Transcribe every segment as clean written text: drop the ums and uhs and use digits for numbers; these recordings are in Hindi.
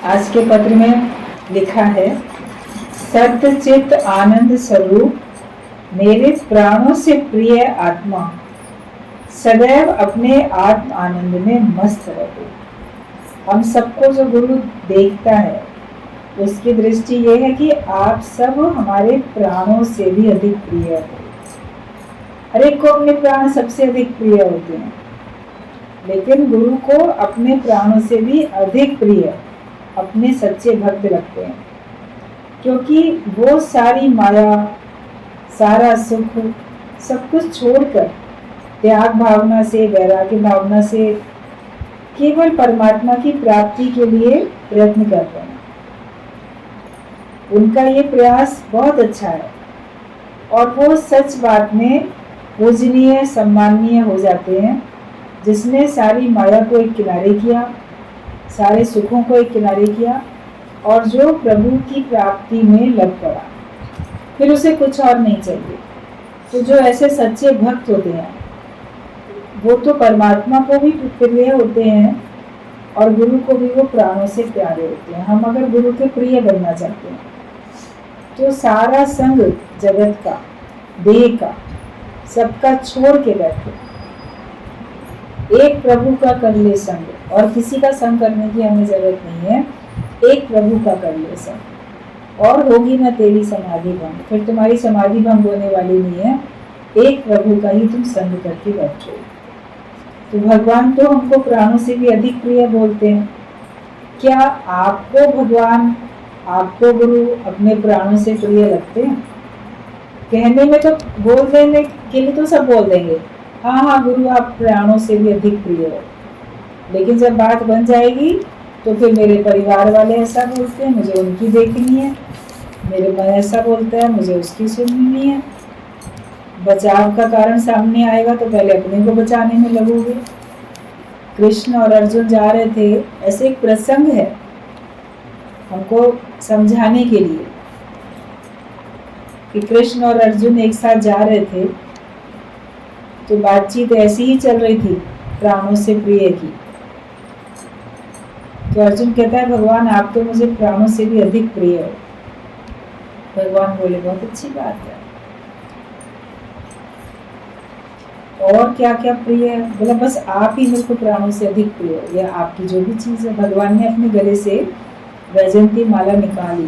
आज के पत्र में लिखा है, सत्य चित्त आनंद स्वरूप मेरे प्राणों से प्रिय आत्मा, सदैव अपने आत्म आनंद में मस्त रहो। हम सबको जो गुरु देखता है उसकी दृष्टि ये है कि आप सब हमारे प्राणों से भी अधिक प्रिय हो। हर एक को अपने प्राण सबसे अधिक प्रिय होते हैं, लेकिन गुरु को अपने प्राणों से भी अधिक प्रिय अपने सच्चे भक्त लगते हैं, क्योंकि वो सारी माया, सारा सुख, सब कुछ छोड़कर त्याग भावना से, वैराग्य भावना से केवल परमात्मा की प्राप्ति के लिए प्रयत्न कर रहे हैं। उनका ये प्रयास बहुत अच्छा है और वो सच बात में पूजनीय, सम्माननीय हो जाते हैं। जिसने सारी माया को एक किनारे किया, सारे सुखों को एक किनारे किया और जो प्रभु की प्राप्ति में लग पड़ा, फिर उसे कुछ और नहीं चाहिए। तो जो ऐसे सच्चे भक्त होते हैं वो तो परमात्मा को भी प्रिय होते हैं और गुरु को भी वो प्राणों से प्यारे होते हैं। हम अगर गुरु के प्रिय बनना चाहते हैं तो सारा संग जगत का, देह का, सबका छोड़ के बैठो, एक प्रभु का कर ले संग। और किसी का संग करने की हमें जरूरत नहीं है, एक प्रभु का कर ले संग और होगी ना तेरी समाधि भंग। फिर तुम्हारी समाधि भंग होने वाली नहीं है, एक प्रभु का ही तुम संग करके बैठो। तो भगवान तो हमको प्राणों से भी अधिक प्रिय बोलते हैं। क्या आपको भगवान, आपको गुरु अपने प्राणों से प्रिय लगते हैं? कहने में तो बोल देने के लिए तो सब बोल देंगे, हाँ हाँ गुरु आप प्राणों से भी अधिक प्रिय हो, लेकिन जब बात बन जाएगी तो फिर मेरे परिवार वाले ऐसा बोलते हैं, मुझे उनकी देखनी है, मेरे मन ऐसा बोलता है, मुझे उसकी सुननी है। बचाव का कारण सामने आएगा तो पहले अपने को बचाने में लगोगे। कृष्ण और अर्जुन जा रहे थे, ऐसे एक प्रसंग है हमको समझाने के लिए कि कृष्ण और अर्जुन एक साथ जा रहे थे, तो बातचीत ऐसी ही चल रही थी प्राणों से प्रिय की। तो अर्जुन कहता है, भगवान आप तो मुझे प्राणों से भी अधिक प्रिय हो। भगवान बोले, बहुत अच्छी बात है, और क्या क्या प्रिय है? बोला बस आप ही मेरे को प्राणों से अधिक प्रिय हो, या आपकी जो भी चीज़ है। भगवान ने अपने गले से वैजयंती माला निकाली,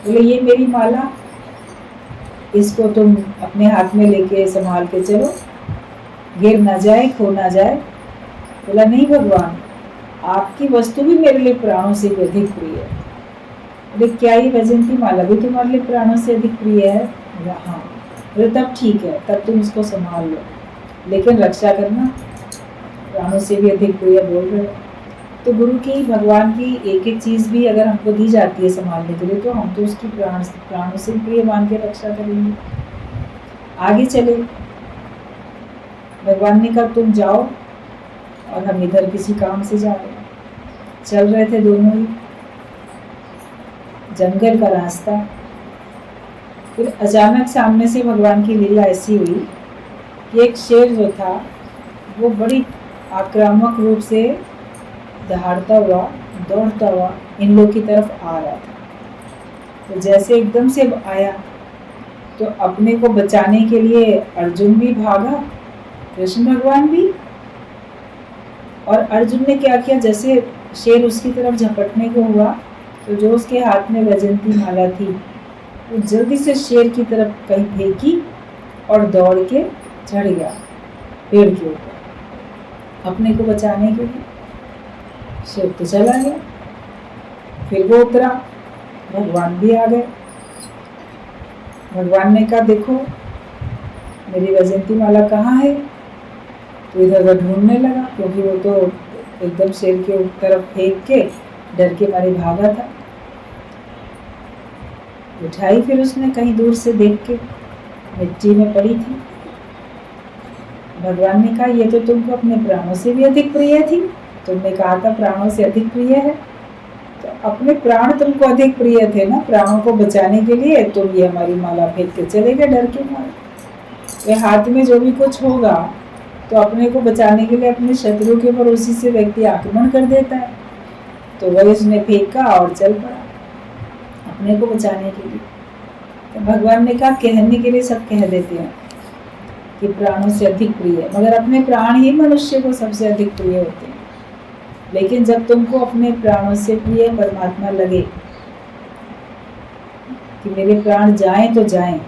बोले ये मेरी माला, इसको तुम अपने हाथ में लेके संभाल के चलो, गिर ना जाए, खो ना जाए। बोला नहीं भगवान, आपकी वस्तु भी मेरे लिए प्राणों से भी अधिक प्रिय है। बोले क्या ये वैजयंती माला भी तुम्हारे लिए प्राणों से अधिक प्रिय है? बोला हाँ। बोले तब ठीक है, तब तुम इसको संभाल लो, लेकिन रक्षा करना, प्राणों से भी अधिक प्रिय बोल रहे हो। तो गुरु की, भगवान की एक एक चीज़ भी अगर हमको दी जाती है संभालने के लिए, तो हम तो उसकी प्राणों से प्रिय मान के रक्षा करेंगे। आगे चले, भगवान ने कहा तुम जाओ, और हम इधर किसी काम से जा रहे हैं। चल रहे थे दोनों ही, जंगल का रास्ता। फिर अचानक सामने से भगवान की लीला ऐसी हुई कि एक शेर जो था वो बड़ी आक्रामक रूप से दहाड़ता हुआ, दौड़ता हुआ इन लोग की तरफ आ रहा था। तो जैसे एकदम से आया तो अपने को बचाने के लिए अर्जुन भी भागा, कृष्ण भगवान भी। और अर्जुन ने क्या किया, जैसे शेर उसकी तरफ झपटने को हुआ तो जो उसके हाथ में वैजयंती माला थी वो जल्दी से शेर की तरफ कहीं फेंकी और दौड़ के चढ़ गया पेड़ के ऊपर अपने को बचाने के लिए। शेर तो चला गया, फिर वो उतरा, भगवान भी आ गए। भगवान ने कहा देखो मेरी वैजयंती माला कहाँ है? तो इधर उधर ढूंढने लगा, क्योंकि वो तो एकदम शेर के तरफ फेंक के डर के मारे भागा था। उठाई फिर उसने, कहीं दूर से देख के मिट्टी में पड़ी थी। भगवान ने कहा ये तो तुमको अपने प्राणों से भी अधिक प्रिय थी, तुमने कहा था प्राणों से अधिक प्रिय है, तो अपने प्राण तुमको अधिक प्रिय थे ना, प्राणों को बचाने के लिए तुम ये हमारी माला फेंक के चले गए डर के मारे। ये हाथ में जो भी कुछ होगा तो अपने को बचाने के लिए अपने शत्रु के ऊपर उसी से व्यक्ति आक्रमण कर देता है। तो वही उसने फेंका और चल पड़ा अपने को बचाने के लिए। तो भगवान ने कहा, कहने के लिए सब कह देते हैं कि प्राणों से अधिक प्रिय है, मगर अपने प्राण ही मनुष्य को सबसे अधिक प्रिय होते हैं। लेकिन जब तुमको अपने प्राणों से प्रिय परमात्मा लगे कि मेरे प्राण जाएं तो जाएं,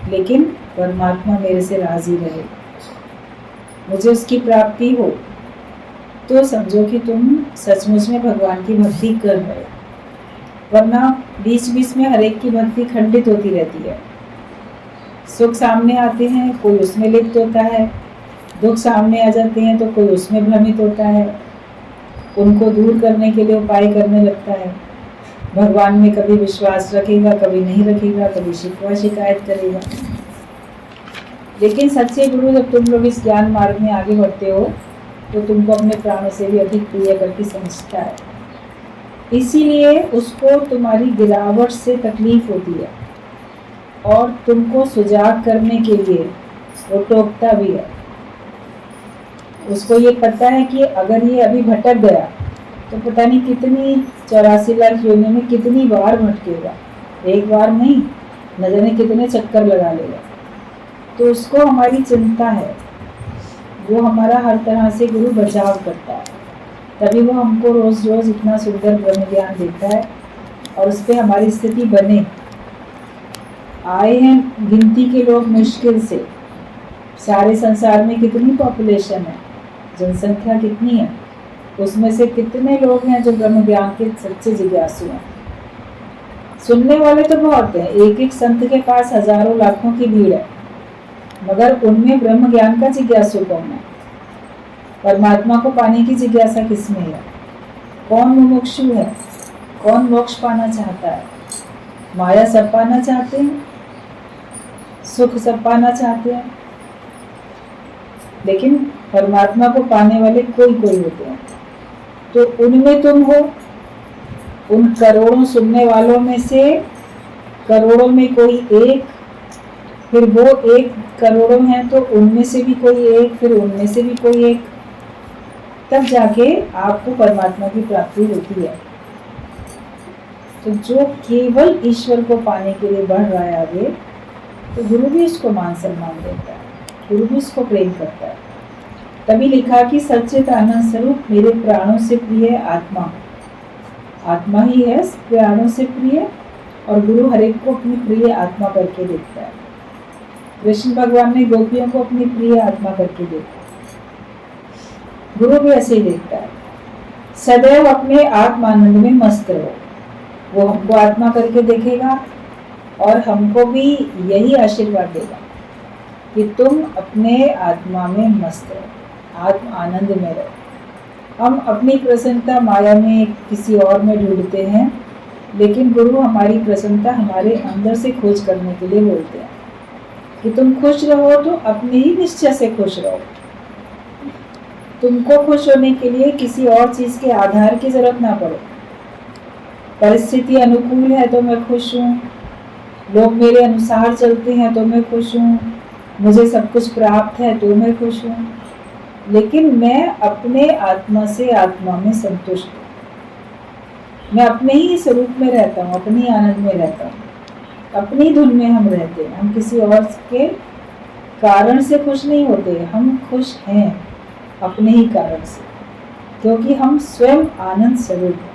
लेकिन परमात्मा मेरे से राजी रहे, मुझे उसकी प्राप्ति हो, तो समझो कि तुम सचमुच में भगवान की भक्ति कर रहे हो। वरना बीच बीच में हर एक की भक्ति खंडित होती रहती है। सुख सामने आते हैं, कोई उसमें लिप्त होता है, दुख सामने आ जाते हैं तो कोई उसमें भ्रमित होता है, उनको दूर करने के लिए उपाय करने लगता है। भगवान में कभी विश्वास रखेगा, कभी नहीं रखेगा, कभी शिकवा शिकायत करेगा। लेकिन सच्चे गुरु, जब तुम लोग इस ज्ञान मार्ग में आगे बढ़ते हो तो तुमको अपने प्राणों से भी अधिक प्रिय करके समझता है। इसीलिए उसको तुम्हारी गिरावट से तकलीफ होती है और तुमको सुजाग करने के लिए वो टोकता भी है। उसको ये पता है कि अगर ये अभी भटक गया तो पता नहीं कितनी 84 लाख योनि में कितनी बार भटकेगा, एक बार नहीं, न जाने कितने चक्कर लगा लेगा। तो उसको हमारी चिंता है, वो हमारा हर तरह से गुरु बचाव करता है, तभी वो हमको रोज रोज इतना सुंदर ब्रह्म ज्ञान देता है और उस पर हमारी स्थिति बने। आए हैं गिनती के लोग मुश्किल से, सारे संसार में कितनी पॉपुलेशन है, जनसंख्या कितनी है, उसमें से कितने लोग हैं जो ब्रह्म ज्ञान के सच्चे जिज्ञासु हैं। सुनने वाले तो बहुत हैं, एक एक संत के पास हजारों लाखों की भीड़ है, मगर उनमें ब्रह्म ज्ञान का जिज्ञासु कौन है? परमात्मा को पाने की जिज्ञासा किसमें है? कौन मुमुक्षु है? कौन मोक्ष पाना चाहता है? माया सब पाना चाहते हैं, सुख सब पाना चाहते हैं, लेकिन परमात्मा को पाने वाले कोई कोई होते हैं। तो उनमें तुम हो, उन करोड़ों सुनने वालों में से करोड़ों में कोई एक, फिर वो एक करोड़ों हैं तो उनमें से भी कोई एक, फिर उनमें से भी कोई एक, तब जाके आपको परमात्मा की प्राप्ति होती है। तो जो केवल ईश्वर को पाने के लिए बढ़ रहा है आगे, तो गुरु भी उसको मान सम्मान देता है, गुरु भी उसको प्रेम करता है। तभी लिखा कि सच्चिदानंद स्वरूप मेरे प्राणों से प्रिय आत्मा, आत्मा ही है प्राणों से प्रिय, और गुरु हर एक को अपनी प्रिय आत्मा करके देखता है। कृष्ण भगवान ने गोपियों को अपनी प्रिय आत्मा करके देखा, गुरु भी ऐसे ही देखता है। सदैव अपने आत्मानंद में मस्त रहो, वो हमको आत्मा करके देखेगा और हमको भी यही आशीर्वाद देगा कि तुम अपने आत्मा में मस्त रहो, आत्म आनंद में रहो। हम अपनी प्रसन्नता माया में किसी और में ढूंढते हैं, लेकिन गुरु हमारी प्रसन्नता हमारे अंदर से खोज करने के लिए बोलते हैं कि तुम खुश रहो तो अपने ही निश्चय से खुश रहो। तुमको खुश होने के लिए किसी और चीज के आधार की जरूरत ना पड़े। परिस्थिति अनुकूल है तो मैं खुश हूँ, लोग मेरे अनुसार चलते हैं तो मैं खुश हूँ, मुझे सब कुछ प्राप्त है तो मैं खुश हूँ, लेकिन मैं अपने आत्मा से आत्मा में संतुष्ट हूँ। मैं अपने ही स्वरूप में रहता हूँ, अपनी आनंद में रहता हूँ, अपनी धुन में हम रहते हैं। हम किसी और के कारण से खुश नहीं होते, हम खुश हैं अपने ही कारण से, क्योंकि हम स्वयं आनंद स्वरूप हैं।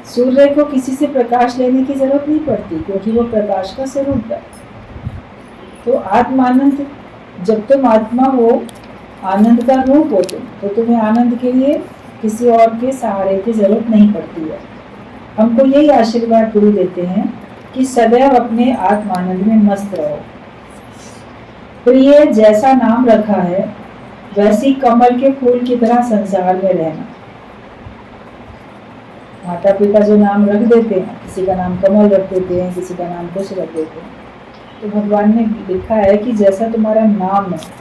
सूर्य को किसी से प्रकाश लेने की जरूरत नहीं पड़ती, क्योंकि वो प्रकाश का स्वरूप है। तो आत्मानंद, जब तुम आत्मा हो, आनंद का रूप हो तुम, तो तुम्हें आनंद के लिए किसी और के सहारे की जरूरत नहीं पड़ती है। हमको यही आशीर्वाद गुरु देते हैं कि सदैव अपने आत्मानंद में मस्त रहो। प्रिय जैसा नाम रखा है, वैसी कमल के फूल की तरह संसार में रहना। माता पिता जो नाम रख देते हैं, किसी का नाम कमल रख देते हैं, किसी का नाम कुछ रख देते हैं, तो भगवान ने लिखा है कि जैसा तुम्हारा नाम है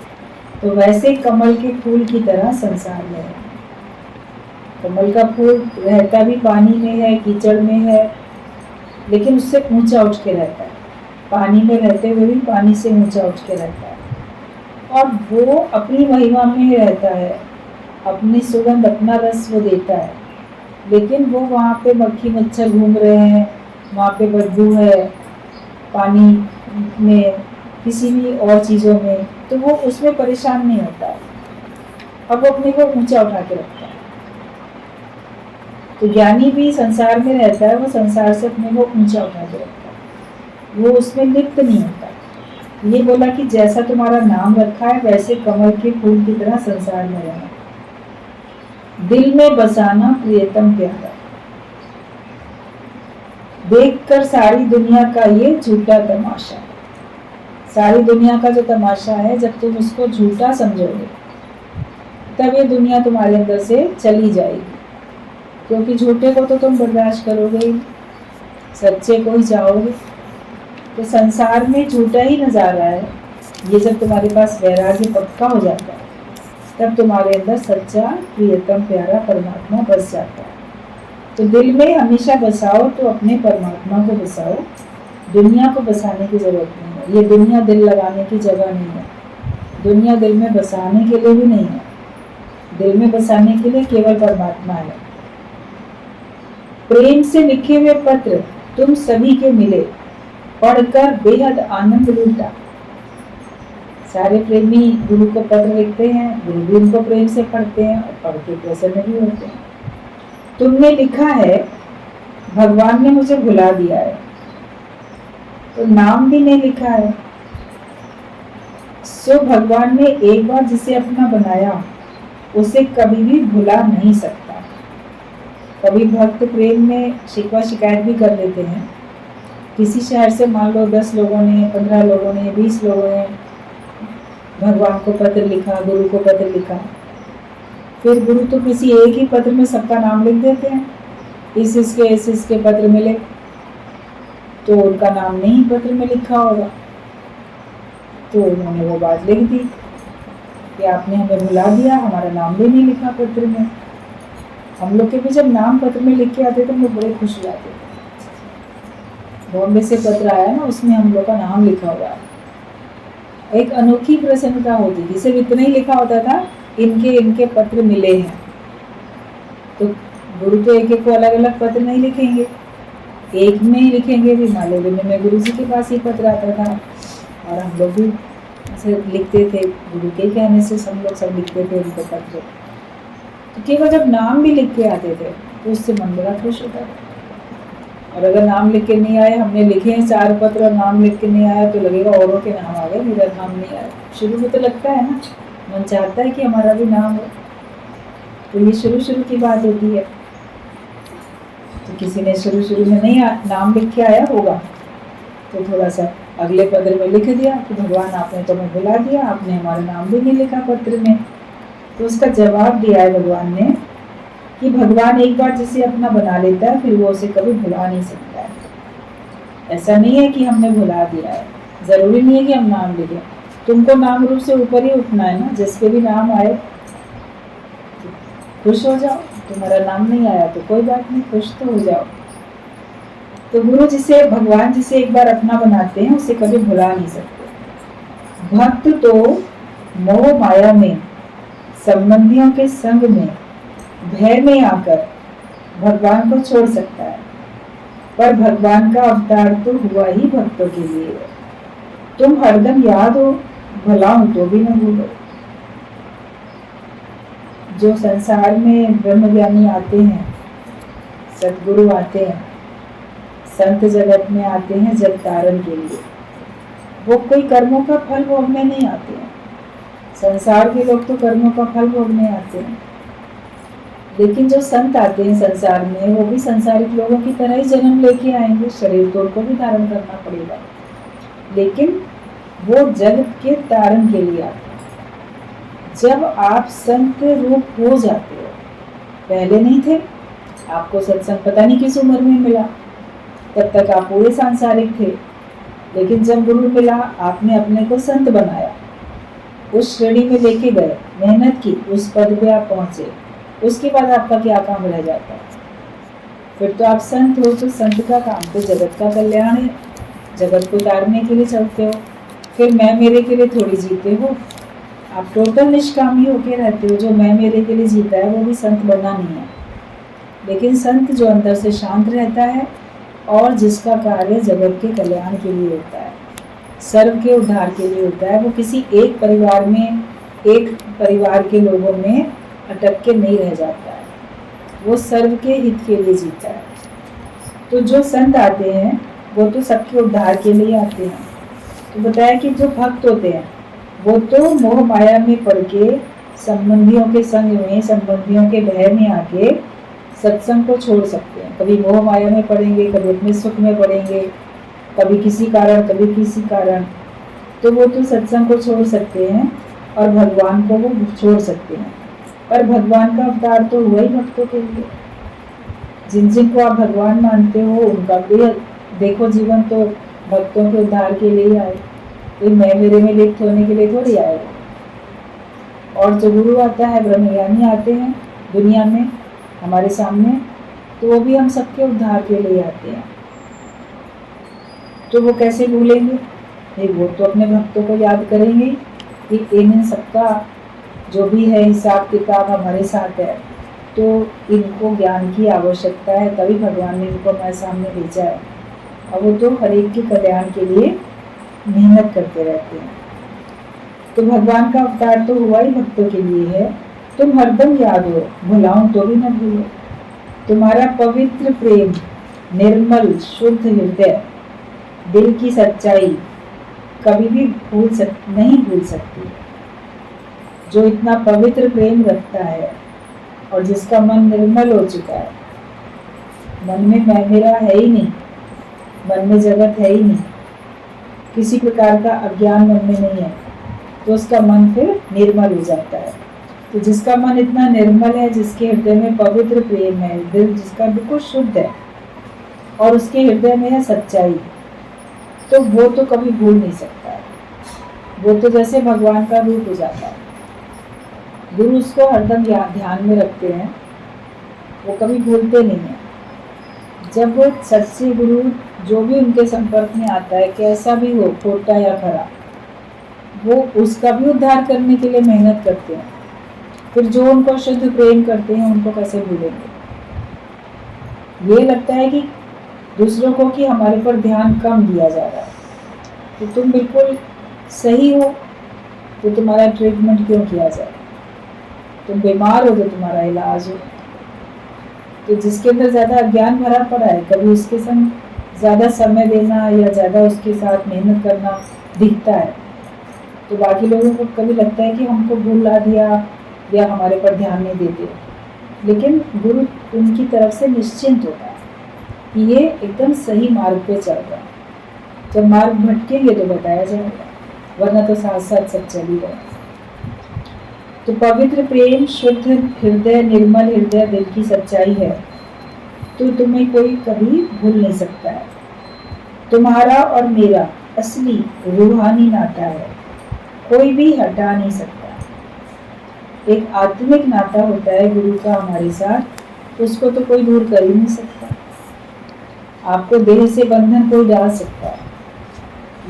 तो वैसे कमल के फूल की तरह संसार में रहना। कमल का फूल रहता भी पानी में है, कीचड़ में है, लेकिन उससे ऊंचा उठ के रहता है। पानी में रहते हुए भी पानी से ऊंचा उठ के रहता है, और वो अपनी महिमा में रहता है, अपनी सुगंध, अपना रस वो देता है। लेकिन वो वहाँ पे मक्खी मच्छर घूम रहे हैं, वहाँ पे बदबू है पानी में, किसी भी और चीज़ों में, तो वो उसमें परेशान नहीं होता है। अब वो अपने को ऊंचा उठा के रखता है। तो ज्ञानी भी संसार में रहता है, वो संसार से अपने को ऊंचा उठा के रखता है, वो उसमें लिप्त नहीं होता। ये बोला कि जैसा तुम्हारा नाम रखा है वैसे कमल के फूल की तरह संसार में रहना, दिल में बसाना प्रियतम प्यारा, देखकर सारी दुनिया का ये झूठा तमाशा। सारी दुनिया का जो तमाशा है, जब तुम उसको झूठा समझोगे तब ये दुनिया तुम्हारे अंदर से चली जाएगी, क्योंकि झूठे को तो तुम बर्दाश्त करोगे ही, सच्चे को ही चाहोगे। तो संसार में झूठा ही नज़ारा है। ये जब तुम्हारे पास वैराग्य पक्का हो जाता है तब तुम्हारे अंदर सच्चा प्रियतम प्यारा परमात्मा बस जाता है। तो दिल में हमेशा बसाओ, तो अपने परमात्मा को बसाओ, दुनिया को बसाने की जरूरत नहीं है। ये दुनिया दिल लगाने की जगह नहीं है, दुनिया दिल में बसाने के लिए भी नहीं है। दिल में बसाने के लिए केवल परमात्मा है। प्रेम से लिखे हुए पत्र तुम सभी के मिले, पढ़कर बेहद आनंद लूटा। सारे प्रेमी गुरु को पत्र लिखते हैं, गुरु भी उनको प्रेम से पढ़ते हैं और पढ़ के प्रसन्न भी होते हैं। तुमने लिखा है भगवान ने मुझे भुला दिया है, तो नाम भी नहीं लिखा है। सो भगवान ने एक बार जिसे अपना बनाया उसे कभी भी भुला नहीं सकता। कभी भक्त प्रेम में शिकवा शिकायत भी कर लेते हैं। किसी शहर से मान लो 10 लोगों ने, 15 लोगों ने, 20 लोगों ने भगवान को पत्र लिखा, गुरु को पत्र लिखा, फिर गुरु तो किसी एक ही पत्र में सबका नाम लिख देते हैं। इसके पत्र मिले तो उनका नाम नहीं पत्र में लिखा होगा, तो उन्होंने वो बात लिख दी कि आपने हमें भुला दिया, हमारा नाम भी नहीं लिखा पत्र में। हम लोग के भी जब नाम पत्र में लिख के आते थे हम लोग बड़े खुश हो जाते थे। बॉम्बे से पत्र आया ना, उसमें हम लोग का नाम लिखा हुआ है। एक अनोखी प्रसन्नता होती थी। सिर्फ इतना ही लिखा होता था, इनके पत्र मिले हैं। तो गुरु तो एक एक को अलग अलग पत्र नहीं लिखेंगे, एक में ही लिखेंगे। भी मान लो में गुरु जी के पास ही पत्र आता था और हम लोग भी ऐसे लिखते थे, गुरु के कहने से हम लोग सब लिखते थे उनको पत्र। तो केवल जब नाम भी लिख के आते थे तो उससे मन बड़ा खुश होता था। और अगर नाम लिख के नहीं आए, हमने लिखे हैं 4 पत्र और नाम लिख के नहीं आया, तो लगेगा औरों के नाम आ गए, मेरा नाम नहीं आया। शुरू में तो लगता है ना, मन चाहता है कि हमारा भी नाम हो। तो ये शुरू की बात होती है। तो किसी ने शुरू में नहीं नाम लिख के आया होगा, तो थोड़ा सा अगले पत्र में लिख दिया कि भगवान आपने तो हमें भुला दिया, आपने हमारा नाम भी नहीं लिखा पत्र में। तो उसका जवाब दिया है भगवान ने कि भगवान एक बार जिसे अपना बना लेता है फिर वो उसे कभी भुला नहीं सकता है। ऐसा नहीं है कि हमने भुला दिया है, जरूरी नहीं है कि हम नाम लिखें। तुमको नाम रूप से ऊपर ही उठना है ना, जिसके भी नाम आए खुश हो जाओ। तुम्हारा नाम नहीं आया तो कोई बात नहीं, खुश तो हो जाओ। तो गुरु जिसे, भगवान जिसे एक बार अपना बनाते हैं उसे कभी भुला नहीं सकते। भक्त तो मोह माया में, संबंधियों के संग में, भय में आकर भगवान को छोड़ सकता है, पर भगवान का अवतार तो हुआ ही भक्तों के लिए। तुम हरदम याद हो, भला हो तो भी न भूलो। जो संसार में ब्रह्मज्ञानी आते हैं, सद्गुरु आते हैं, संत जगत में आते हैं जग तारण के लिए, वो कोई कर्मों का फल भोगने नहीं आते हैं। संसार के लोग तो कर्मों का फल भोगने आते हैं, लेकिन जो संत आते हैं संसार में, वो भी संसारिक लोगों की तरह ही जन्म लेके आएंगे। शरीर तो उनको भी धारण करना पड़ेगा, लेकिन वो जगत के तारण के लिए आते हैं। जब आप संत रूप हो जाते हो, पहले नहीं थे, आपको सत्संग पता नहीं किस उम्र में मिला, तब तक आप पूरे सांसारिक थे। लेकिन जब गुरु मिला, आपने अपने को संत बनाया, उस श्रेणी में लेके गए, मेहनत की, उस पद पे आप पहुंचे, उसके बाद आपका क्या काम रह जाता है? फिर तो आप संत हो। तो संत का काम तो जगत का कल्याण है, जगत को तारने के लिए चलते हो। फिर मैं मेरे के लिए थोड़ी जीते हो, आप टोटल निष्कामी होके रहते हो। जो मैं मेरे के लिए जीता है वो भी संत बनना नहीं है। लेकिन संत जो अंदर से शांत रहता है और जिसका कार्य जगत के कल्याण के लिए होता है, सर्व के उद्धार के लिए होता है, वो किसी एक परिवार में, एक परिवार के लोगों में अटक के नहीं रह जाता है, वो सर्व के हित के लिए जीता है। तो जो संत आते हैं वो तो सबके उद्धार के लिए आते हैं। तो बताया कि जो भक्त होते हैं वो तो मोह माया में पड़ के, संबंधियों के संग में, संबंधियों के भय में आके सत्संग को छोड़ सकते हैं। कभी मोह माया में पड़ेंगे, कभी अपने सुख में पड़ेंगे, कभी किसी कारण, कभी किसी कारण, तो वो तो सत्संग को छोड़ सकते हैं और भगवान को वो छोड़ सकते हैं। पर भगवान का अवतार तो हुआ ही भक्तों के लिए। जिन जिनको आप भगवान मानते हो उनका भी देखो जीवन तो भक्तों के उद्धार के लिए आए, कोई मैं मेरे में लिप्त होने के लिए थोड़ी आए। और जो गुरु आता है, ब्रह्मज्ञानी आते हैं दुनिया में हमारे सामने, तो वो भी हम सबके उद्धार के लिए आते हैं। तो वो कैसे भूलेंगे? वो तो अपने भक्तों को याद करेंगे कि इन सबका जो भी है हिसाब किताब हमारे साथ है, तो इनको ज्ञान की आवश्यकता है, तभी भगवान ने इनको हमारे सामने भेजा है। और वो तो हर एक के कल्याण के लिए मेहनत करते रहते हैं। तो भगवान का अवतार तो हुआ ही भक्तों के लिए है। तुम हरदम याद हो, भुलाऊं तो भी न भूलो। तुम्हारा पवित्र प्रेम, निर्मल शुद्ध हृदय, दिल की सच्चाई कभी भी नहीं भूल सकती। जो इतना पवित्र प्रेम रखता है और जिसका मन निर्मल हो चुका है, मन में मैं मेरा है ही नहीं, मन में जगत है ही नहीं, किसी प्रकार का अज्ञान मन में नहीं है, तो उसका मन फिर निर्मल हो जाता है। तो जिसका मन इतना निर्मल है, जिसके हृदय में पवित्र प्रेम है, दिल जिसका बिल्कुल शुद्ध है और उसके हृदय में है सच्चाई, तो वो तो कभी भूल नहीं सकता है। वो तो जैसे भगवान का रूप हो जाता है। गुरु उसको हरदम ध्यान में रखते हैं, वो कभी भूलते नहीं है। जब वो सच्चे गुरु जो भी उनके संपर्क में आता है, कैसा भी हो, खोटा या खरा, वो उसका भी उद्धार करने के लिए मेहनत करते हैं। फिर जो उनको शुद्ध प्रेम करते हैं उनको कैसे भूलेंगे? ये लगता है कि दूसरों को कि हमारे पर ध्यान कम दिया जा रहा है, तो तुम बिल्कुल सही हो तो तुम्हारा ट्रीटमेंट क्यों किया जाए? तुम बीमार हो तो तुम्हारा इलाज हो। तो जिसके अंदर ज़्यादा अज्ञान भरा पड़ा है, कभी उसके संग ज़्यादा समय देना या ज़्यादा उसके साथ मेहनत करना दिखता है, तो बाकी लोगों को कभी लगता है कि हमको भूला दिया या हमारे पर ध्यान नहीं देते। लेकिन गुरु उनकी तरफ से निश्चिंत होता है कि ये एकदम सही मार्ग पे चल रहा है। जब मार्ग भटकेंगे तो बताया जाएगा, वरना तो साथ साथ सब चल ही रहे। तो पवित्र प्रेम, शुद्ध हृदय, निर्मल हृदय, दिल की सच्चाई है तो तुम्हें कोई कभी भूल नहीं सकता है। तुम्हारा और मेरा असली रूहानी नाता है, कोई भी हटा नहीं सकता। एक आत्मिक नाता होता है गुरु का हमारे साथ, उसको तो कोई दूर कर ही नहीं सकता। आपको देह से बंधन कोई डाल सकता है,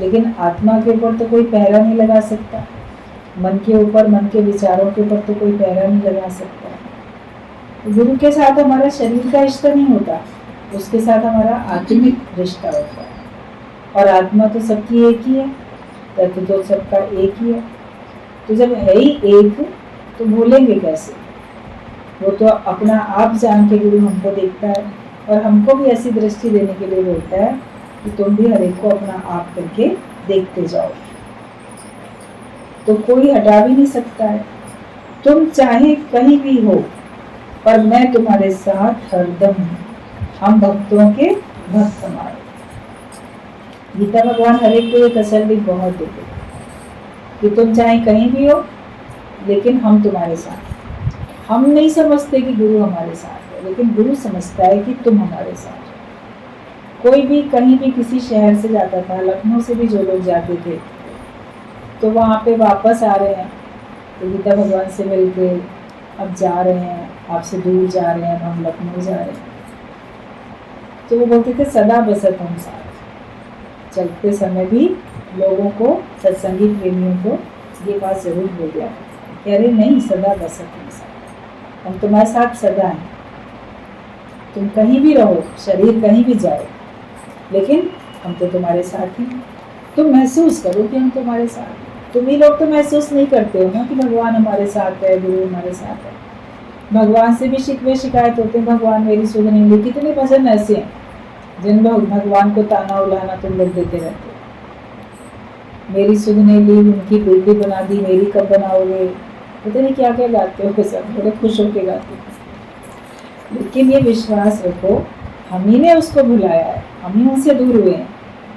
लेकिन आत्मा के ऊपर तो कोई पहरा नहीं लगा सकता। मन के ऊपर, मन के विचारों के ऊपर तो कोई पहरा नहीं लगा सकता। तो गुरु के साथ हमारा शरीर का रिश्ता नहीं होता, उसके साथ हमारा आत्मिक रिश्ता होता है। और आत्मा तो सबकी एक ही है, तत्व तो सबका एक ही है। तो जब है ही एक, तो भूलेंगे कैसे? वो तो अपना आप जान के गुरु हमको देखता है और हमको भी ऐसी दृष्टि देने के लिए बोलता है कि तुम भी हर एक को अपना आप करके देखते जाओ। तो कोई हटा भी नहीं सकता है। तुम चाहे कहीं भी हो, पर मैं तुम्हारे साथ हरदम हूँ। हम भक्तों के भक्त हमारे। गीता भगवान हर एक को ये तसल्ली बहुत देते कि तुम चाहे कहीं भी हो, लेकिन हम तुम्हारे साथ। हम नहीं समझते कि गुरु हमारे साथ है, लेकिन गुरु समझता है कि तुम हमारे साथ हो। कोई भी कहीं भी किसी शहर से जाता था, लखनऊ से भी जो लोग जाते थे, तो वहाँ पे वापस आ रहे हैं तो गीता भगवान से मिलके अब जा रहे हैं, आपसे दूर जा रहे हैं, हम लखनऊ जा रहे हैं, तो वो बोलते थे सदा बसत हम साथ। चलते समय भी लोगों को, सत्संगी प्रेमियों को ये बात जरूर बोल दिया, कह रहे नहीं सदा बसत हम साथ, हम तुम्हारे साथ सदा हैं। तुम कहीं भी रहो, शरीर कहीं भी जाए, लेकिन हम तो तुम्हारे साथ ही। तुम महसूस करो कि हम तुम्हारे साथ हैं। तुम ही लोग तो महसूस नहीं करते हो ना कि भगवान हमारे साथ है, गुरु हमारे साथ है। भगवान से भी शिकवे शिकायत होते हैं, भगवान मेरी सुध नहीं ली। कितने भजन ऐसे हैं जिन भगवान को ताना उलाना तुम लोग देते रहते हो। मेरी सुध नहीं ली, उनकी बिल्ली बना दी, मेरी कब बनाओगे, पता नहीं क्या क्या गाते हो, सब बड़े खुश होके गाते हो। लेकिन ये विश्वास रखो, हम ही ने उसको बुलाया है, हम ही उनसे दूर हुए हैं,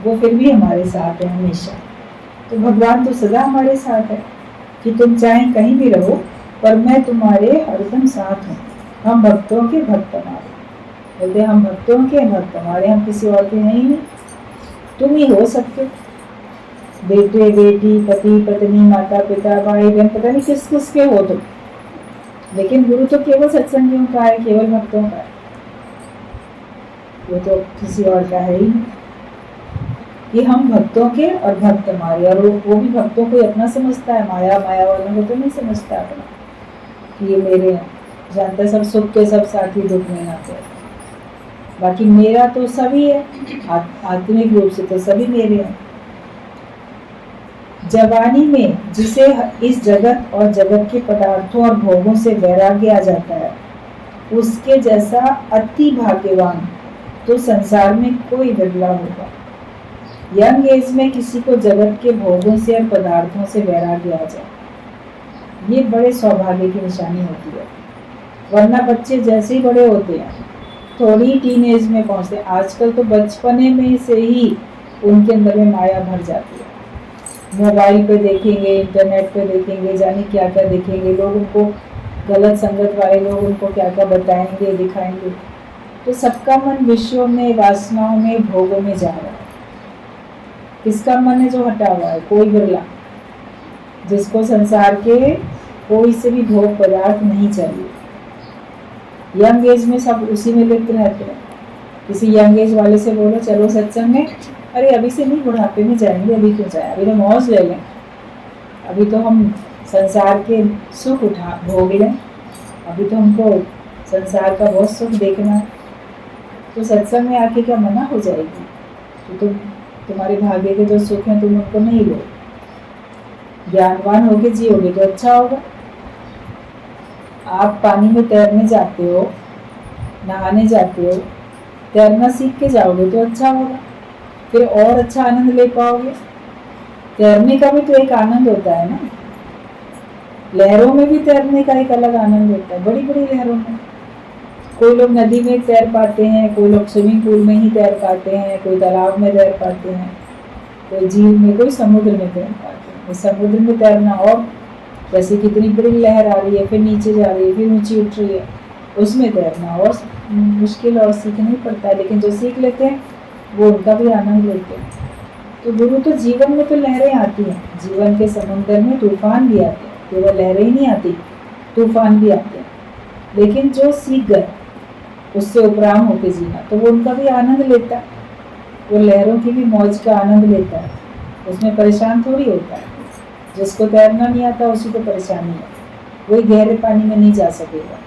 वो फिर भी हमारे साथ है हमेशा। तो भगवान तो सदा हमारे साथ है कि तुम चाहे कहीं भी रहो, पर मैं तुम्हारे हरदम साथ हूँ। हम भक्तों के भक्त हमारे, बोलते हम भक्तों के भक्त हमारे, हम किसी और के नहीं हैं। तुम ही हो सबके, बेटे बेटी, पति पत्नी, माता पिता, भाई बहन, पता नहीं किस किस के हो तुम, लेकिन गुरु तो केवल सत्संगियों का है, केवल भक्तों का है। वो तो किसी और का है ही नहीं। कि हम भक्तों के और भक्त हमारे, और वो भी भक्तों को अपना समझता है, माया वालों को तो नहीं समझता अपना कि ये मेरे हैं। जानता सब सुख के सब साथी, दुख में ना थे। बाकी मेरा तो सभी है, आत्मिक रूप से तो सभी मेरे हैं। जवानी में जिसे इस जगत और जगत के पदार्थों और भोगों से वैराग्य आ जाता है, उसके जैसा अति भाग्यवान तो संसार में कोई विरला होगा। यंग एज में किसी को जगत के भोगों से और पदार्थों से वैराग्य आ जाए, ये बड़े सौभाग्य की निशानी होती है। वरना बच्चे जैसे ही बड़े होते हैं, थोड़ी टीन एज में पहुंचते हैं, आजकल तो बचपने में से ही उनके अंदर में माया भर जाती है। मोबाइल पे देखेंगे, इंटरनेट पे देखेंगे, जाने क्या क्या देखेंगे, लोग उनको गलत संगत वाले लोग उनको क्या क्या बताएंगे, दिखाएंगे। तो सबका मन विषयों में, वासनाओं में, भोगों में जा रहा है। किसका मन है जो हटा हुआ है? कोई बिरला, जिसको संसार के कोई से भी भोग पदार्थ नहीं चाहिए। यंग एज में सब उसी में लिप्त रहते हैं। किसी यंग एज वाले से बोलो चलो सत्संग में, अरे अभी से नहीं, बुढ़ापे में जाएंगे, अभी क्यों जाए, अभी तो मौज ले लें, अभी तो हम संसार के सुख भोग लें, अभी तो हमको संसार का बहुत सुख देखना है। तो सत्संग में आके क्या मना हो जाएगी? तो तुम्हारे भाग्य के जो सुख हैं तुम उनको नहीं लो। ज्ञानवान होके जियोगे तो अच्छा होगा। आप पानी में तैरने जाते हो, नहाने जाते हो, तैरना सीख के जाओगे तो अच्छा होगा, फिर और अच्छा आनंद ले पाओगे। तैरने का भी तो एक आनंद होता है ना, लहरों में भी तैरने का एक अलग आनंद होता है। बड़ी बड़ी लहरों में कोई लोग नदी में तैर पाते हैं, कोई लोग स्विमिंग पूल में ही तैर पाते हैं, कोई तालाब में तैर पाते हैं, कोई झील में, कोई समुद्र में तैर पाते हैं। समुद्र में तैरना, और जैसे कितनी बड़ी लहर आ रही है, फिर नीचे जा रही है, फिर ऊंची उठ रही है, उसमें तैरना और मुश्किल और सीखना ही पड़ता है। लेकिन जो सीख लेते हैं वो उनका भी आनंद लेते हैं। तो गुरु तो जीवन में तो लहरें आती हैं, जीवन के समुद्र में तूफान भी आते हैं, केवल लहरें ही नहीं आती, तूफान भी आते हैं। लेकिन जो सीख गए उससे उपराम होकर जीना, तो वो उनका भी आनंद लेता है, वो लहरों की भी मौज का आनंद लेता है, उसमें परेशान थोड़ी होता है। जिसको तैरना नहीं आता उसी को परेशानी है, वही गहरे पानी में नहीं जा सकेगा,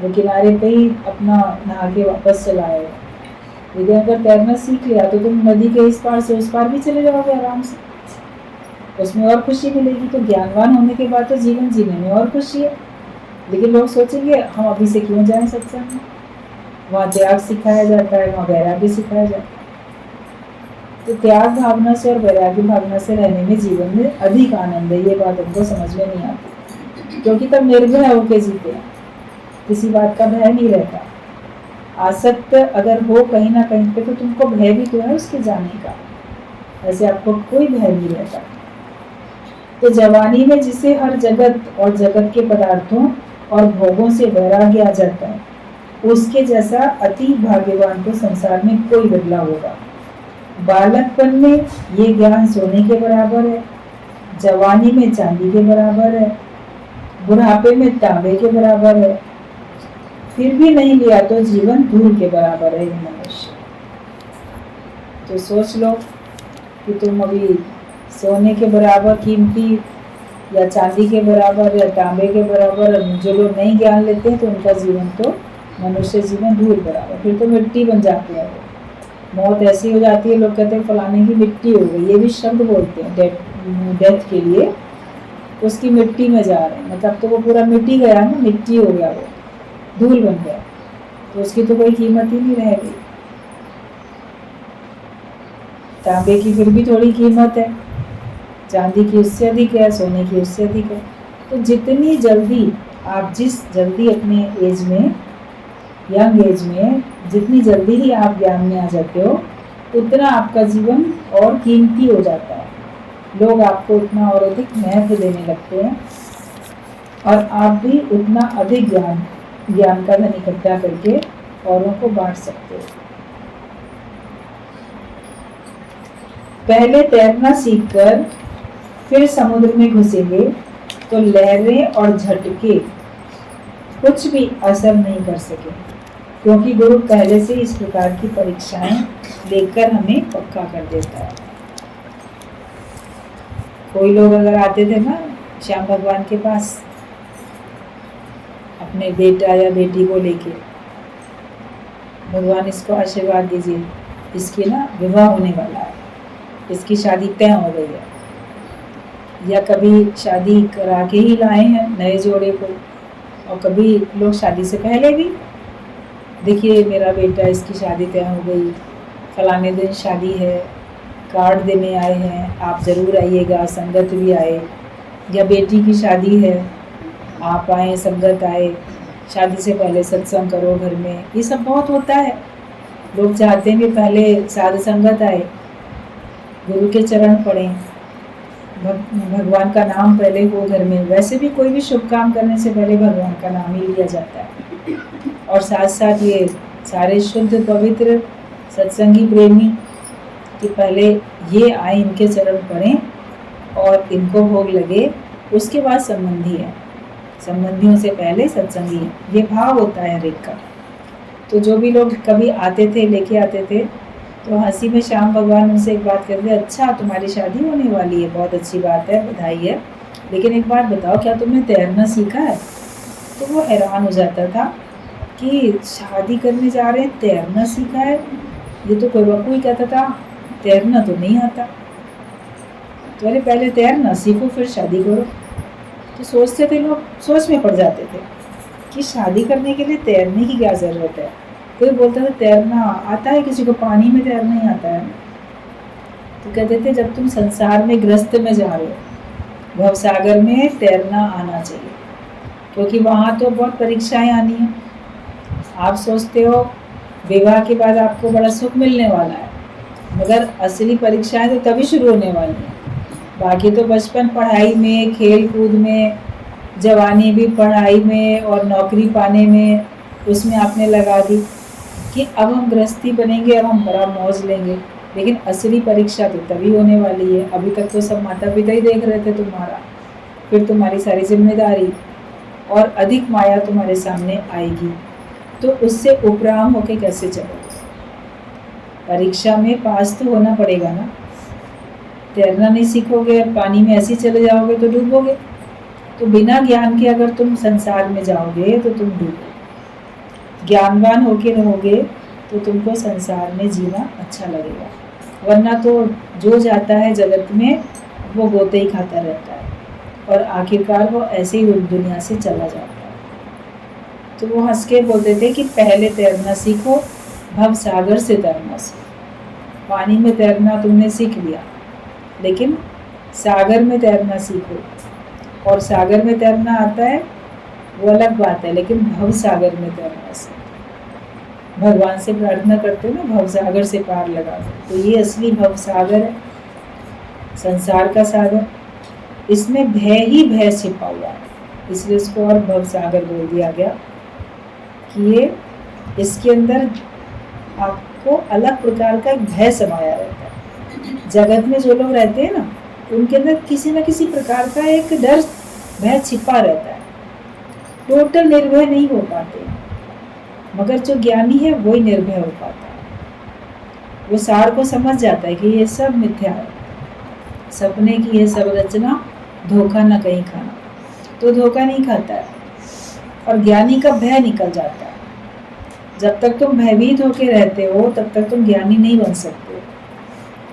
वो किनारे पे ही अपना नहा के वापस चला आएगा। लेकिन अगर तैरना सीख लिया तो तुम नदी के इस पार से उस पार भी चले जाओगे आराम से, उसमें और खुशी मिलेगी। तो ज्ञानवान होने के बाद तो जीवन जीने में और खुशी है। लेकिन लोग सोचेंगे हम अभी से क्यों जाएं सत्संग में, वहाँ त्याग सिखाया जाता है, वहाँ वैराग्य सिखाया जाता है। तो त्याग भावना से और वैराग्य भावना से रहने में जीवन में अधिक आनंद है। ये बात उनको समझ में नहीं आती, क्योंकि तब निर्भय होके जीते हैं, किसी बात का भय नहीं रहता। आसक्त अगर हो कहीं ना कहीं पे तो तुमको भय भी तो है उसके जाने का, ऐसे आपको कोई भय नहीं रहता। तो जवानी में जिसे हर जगत और जगत के पदार्थों और भोगों से वैराग्य आ जाता है, उसके जैसा अति भाग्यवान तो संसार में कोई बदला होगा। बालकपन में ये ज्ञान सोने के बराबर है, जवानी में चांदी के बराबर है, बुढ़ापे में तांबे के बराबर है, फिर भी नहीं लिया तो जीवन धूल के बराबर है ये मनुष्य। तो सोच लो कि तुम अभी सोने के बराबर कीमती या चांदी के बराबर या तांबे के बराबर, जो लोग नहीं ज्ञान लेते हैं तो उनका जीवन तो मनुष्य जीवन धूल बराबर, फिर तो मिट्टी बन जाती है वो। मौत ऐसी हो जाती है, लोग कहते हैं फलाने की मिट्टी हो गई, ये भी शब्द बोलते हैं डेथ के लिए, उसकी मिट्टी में जा रहे हैं, मतलब तो वो पूरा मिट्टी गया ना, मिट्टी हो गया, वो धूल बन गया, तो उसकी तो कोई कीमत ही नहीं रह गई। तांबे की फिर भी थोड़ी कीमत है, चांदी की उससे अधिक है, सोने की उससे अधिक है। तो जितनी जल्दी आप, जिस जल्दी अपने एज में, यंग एज में जितनी जल्दी ही आप ज्ञान में आ जाते हो, उतना आपका जीवन और कीमती हो जाता है, लोग आपको उतना और अधिक महत्व देने लगते हैं, और आप भी उतना अधिक ज्ञान का धन इकट्ठा करके औरों को बांट सकते हो। पहले तैरना सीखकर फिर समुद्र में घुसेंगे तो लहरें और झटके कुछ भी असर नहीं कर सके, क्योंकि गुरु पहले से इस प्रकार की परीक्षाएं लेकर हमें पक्का कर देता है। कोई लोग अगर आते थे ना श्याम भगवान के पास अपने बेटा या बेटी को लेके, भगवान इसको आशीर्वाद दीजिए, इसकी ना विवाह होने वाला है, इसकी शादी तय हो गई है, या कभी शादी करा के ही लाए हैं नए जोड़े को, और कभी लोग शादी से पहले भी, देखिए मेरा बेटा, इसकी शादी तय हो गई, फलाने दिन शादी है, कार्ड देने आए हैं, आप ज़रूर आइएगा, संगत भी आए, या बेटी की शादी है, आप आए, संगत आए, शादी से पहले सत्संग करो घर में, ये सब बहुत होता है। लोग चाहते हैं कि पहले साध संगत आए, गुरु के चरण पढ़ें, भगवान का नाम पहले हो घर में। वैसे भी कोई भी शुभ काम करने से पहले भगवान का नाम ही लिया जाता है, और साथ साथ ये सारे शुद्ध पवित्र सत्संगी प्रेमी कि पहले ये आए, इनके चरण पढ़ें और इनको भोग लगे, उसके बाद संबंधी है, संबंधियों से पहले सत्संगी है, ये भाव होता है हर एक का। तो जो भी लोग कभी आते थे, लेके आते थे, तो हंसी में श्याम भगवान उनसे एक बात करते, अच्छा तुम्हारी शादी होने वाली है, बहुत अच्छी बात है, बधाई है, लेकिन एक बात बताओ, क्या तुमने तैरना सीखा है? तो वो हैरान हो जाता था कि शादी करने जा रहे हैं, तैरना सीखा है, ये तो कोई वक़्त कहता था तैरना तो नहीं आता, तो अरे पहले तैरना सीखो फिर शादी करो। तो सोचते थे लोग, सोच में पड़ जाते थे कि शादी करने के लिए तैरने की क्या ज़रूरत है। कोई बोलता था तैरना आता है किसी को, पानी में तैरना ही आता है। तो कहते थे जब तुम संसार में ग्रस्त में जा रहे हो, भवसागर में तैरना आना चाहिए, क्योंकि वहाँ तो बहुत परीक्षाएं आनी हैं। आप सोचते हो विवाह के बाद आपको बड़ा सुख मिलने वाला है, मगर असली परीक्षाएं तो तभी शुरू होने वाली हैं। बाकी तो बचपन पढ़ाई में, खेल कूद में, जवानी भी पढ़ाई में और नौकरी पाने में, उसमें आपने लगा दी कि अब हम गृहस्थी बनेंगे, अब हम बड़ा मौज लेंगे, लेकिन असली परीक्षा तो तभी होने वाली है। अभी तक तो सब माता पिता ही देख रहे थे तुम्हारा, फिर तुम्हारी सारी जिम्मेदारी और अधिक माया तुम्हारे सामने आएगी, तो उससे उपराम होके कैसे चलोगे? परीक्षा में पास तो होना पड़ेगा ना। तैरना नहीं सीखोगे, पानी में ऐसे चले जाओगे तो डूबोगे। तो बिना ज्ञान के अगर तुम संसार में जाओगे तो तुम डूबोगे। ज्ञानवान होके रहोगे तो तुमको संसार में जीना अच्छा लगेगा, वरना तो जो जाता है जगत में वो गोते ही खाता रहता है, और आखिरकार वो ऐसे ही दुनिया से चला जाता है। तो वो हंस के बोलते थे कि पहले तैरना सीखो, भव सागर से तैरना सीखो। पानी में तैरना तुमने सीख लिया, लेकिन सागर में तैरना सीखो। और सागर में तैरना आता है वो अलग बात है, लेकिन भव सागर में तैरना सीखो। भगवान से प्रार्थना करते हो ना, भव सागर से पार लगा दो, तो ये असली भव सागर है, संसार का सागर। इसमें भय ही भय छिपा हुआ है, इसलिए इसको और भव सागर बोल दिया गया कि ये इसके अंदर आपको अलग प्रकार का एक भय समाया रहता है। जगत में जो लोग रहते हैं ना, उनके अंदर किसी न किसी प्रकार का एक डर, भय छिपा रहता है, टोटल निर्भय नहीं हो पाते, मगर जो ज्ञानी है वही निर्भय हो पाता है। वो सार को समझ जाता है कि ये सब मिथ्या है, सपने की ये सब रचना, धोखा न कहीं खाना, तो धोखा नहीं खाता है, और ज्ञानी का भय निकल जाता है। जब तक तुम भयभीत होकर रहते हो तब तक तुम ज्ञानी नहीं बन सकते।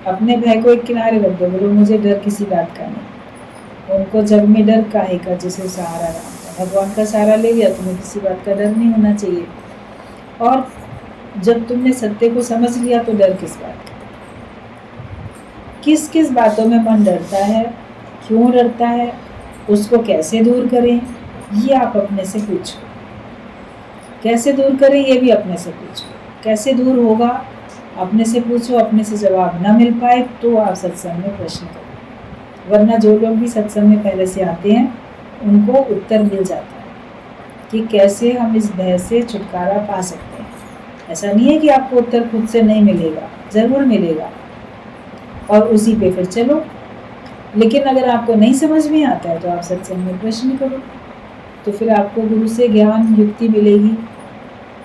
अपने भय को एक किनारे रख दो, बोलो मुझे डर किसी बात का नहीं। उनको जग में डर काहे का, जिसे सहारा राम का। भगवान का सहारा ले लिया, तुम्हें किसी बात का डर नहीं होना चाहिए। और जब तुमने सत्य को समझ लिया तो डर किस बात का। किस किस बातों में मन डरता है, क्यों डरता है, उसको कैसे दूर करें, ये आप अपने से पूछो। कैसे दूर करें ये भी अपने से पूछो। कैसे दूर होगा अपने से पूछो। अपने से जवाब ना मिल पाए तो आप सत्संग में प्रश्न करो, वरना जो लोग भी सत्संग में पहले से आते हैं उनको उत्तर मिल जाता है कि कैसे हम इस भय से छुटकारा पा सकते हैं। ऐसा नहीं है कि आपको उत्तर खुद से नहीं मिलेगा, जरूर मिलेगा और उसी पे फिर चलो। लेकिन अगर आपको नहीं समझ में आता है तो आप सत्संग में प्रश्न करो, तो फिर आपको गुरु से ज्ञान युक्ति मिलेगी,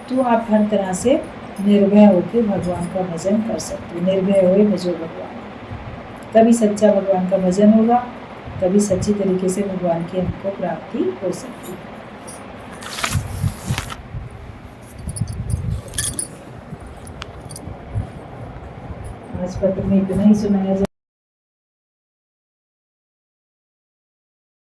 तो आप हर तरह से निर्भय होकर भगवान का भजन कर सकते हो। निर्भय होए भजो भगवान, तभी सच्चा भगवान का भजन होगा, तभी सच्ची तरीके से भगवान की हमको प्राप्ति हो सकती है। आज पत्र में इतना ही सुनाया जाए।